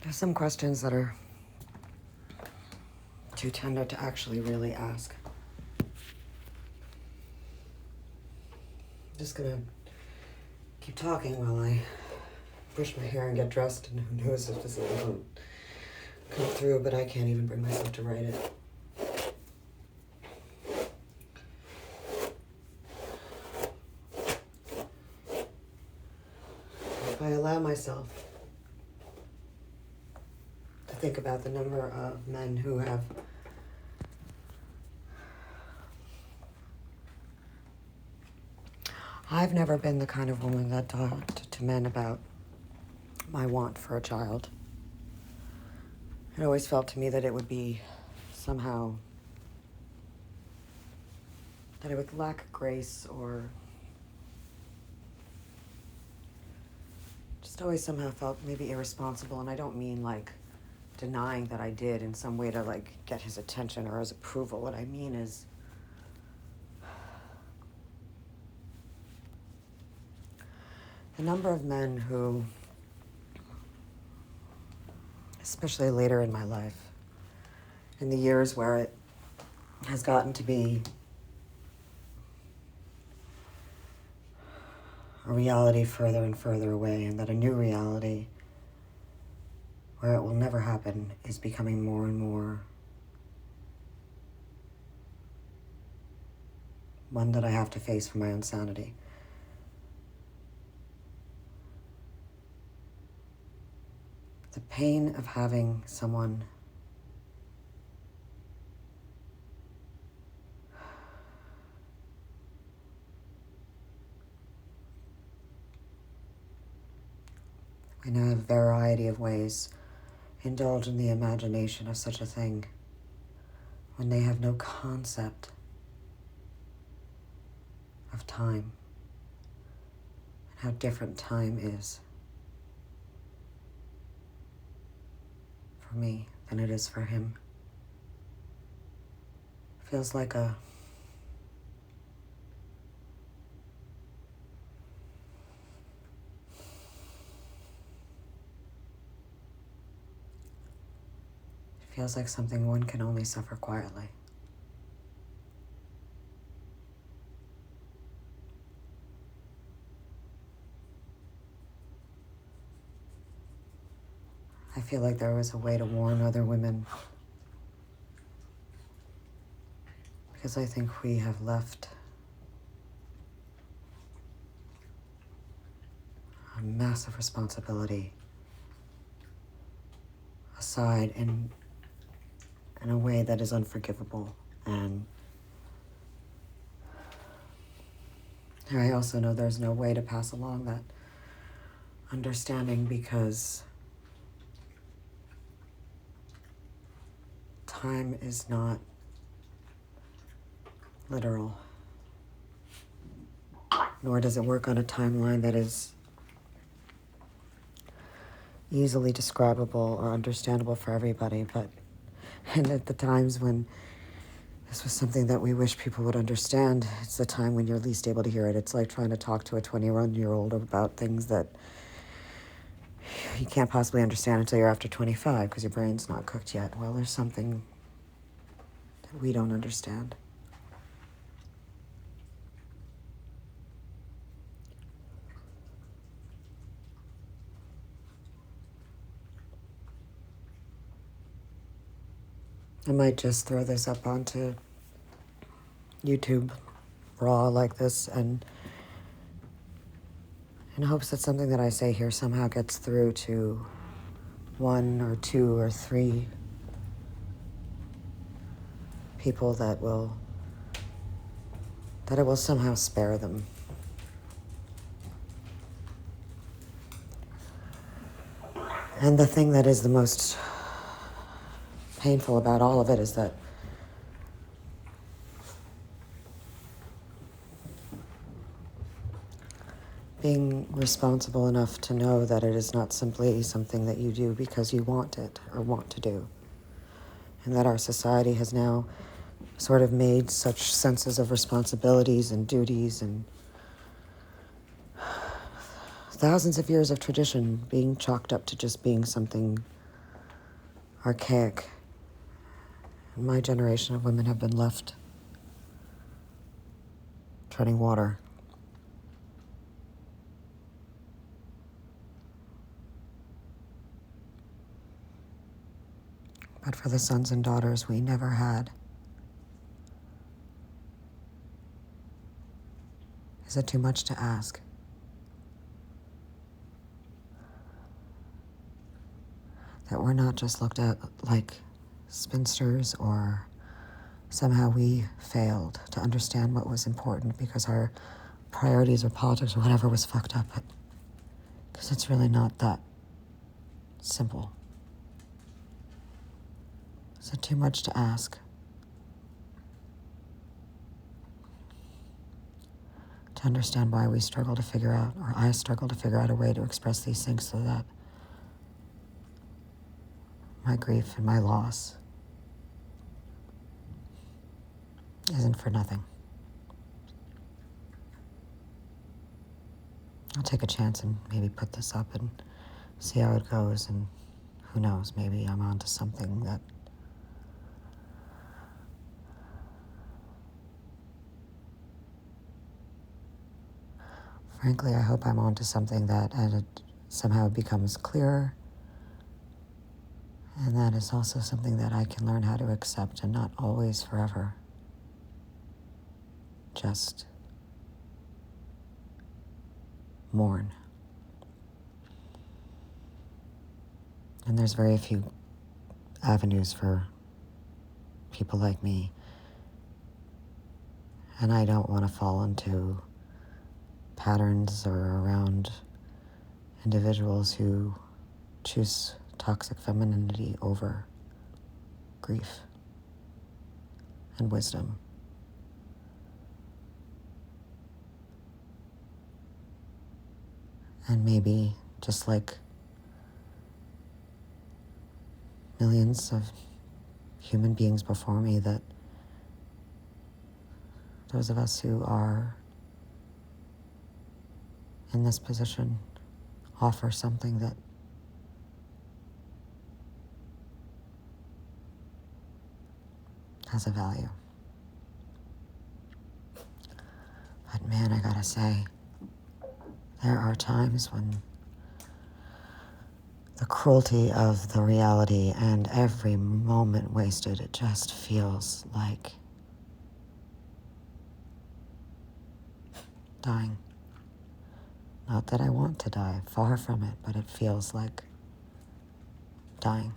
There's some questions that are too tender to actually really ask. I'm just gonna keep talking while I brush my hair and get dressed, and who knows if this will come through, but I can't even bring myself to write it. If I allow myself to think about the number of men who have I've never been the kind of woman that talked to men about my want for a child. It always felt to me that it would be somehow, that it would lack grace, or just always somehow felt maybe irresponsible. And I don't mean like denying that I did in some way to like get his attention or his approval. What I mean is the number of men who, especially later in my life, in the years where it has gotten to be a reality further and further away, and that a new reality where it will never happen is becoming more and more one that I have to face for my own sanity. The pain of having someone in a variety of ways indulge in the imagination of such a thing when they have no concept of time and how different time is for me than it is for him. Feels like feels like something one can only suffer quietly. I feel like there was a way to warn other women, because I think we have left a massive responsibility aside in a way that is unforgivable. And I also know there's no way to pass along that understanding, because time is not literal, nor does it work on a timeline that is easily describable or understandable for everybody. But and at the times when this was something that we wish people would understand, it's the time when you're least able to hear it. It's like trying to talk to a 21-year-old about things that you can't possibly understand until you're after 25 because your brain's not cooked yet. Well, there's something that we don't understand. I might just throw this up onto YouTube raw like this, and in hopes that something that I say here somehow gets through to one or two or three people that it will somehow spare them. And the thing that is the most painful about all of it is that being responsible enough to know that it is not simply something that you do because you want it or want to do, and that our society has now sort of made such senses of responsibilities and duties and thousands of years of tradition being chalked up to just being something archaic. And my generation of women have been left treading water. But for the sons and daughters we never had, is it too much to ask? That we're not just looked at like spinsters, or somehow we failed to understand what was important because our priorities or politics or whatever was fucked up. Because it's really not that simple. Is it too much to ask? To understand why we struggle to figure out, or I struggle to figure out a way to express these things so that my grief and my loss isn't for nothing. I'll take a chance and maybe put this up and see how it goes, and who knows, maybe I'm onto something that frankly, I hope I'm onto something that and it somehow becomes clearer, and that is also something that I can learn how to accept and not always forever just mourn. And there's very few avenues for people like me, and I don't want to fall into patterns or around individuals who choose toxic femininity over grief and wisdom. And maybe, just like millions of human beings before me, that those of us who are in this position offer something that has a value. But man, I gotta say, there are times when the cruelty of the reality and every moment wasted, it just feels like dying. Not that I want to die, far from it, but it feels like dying.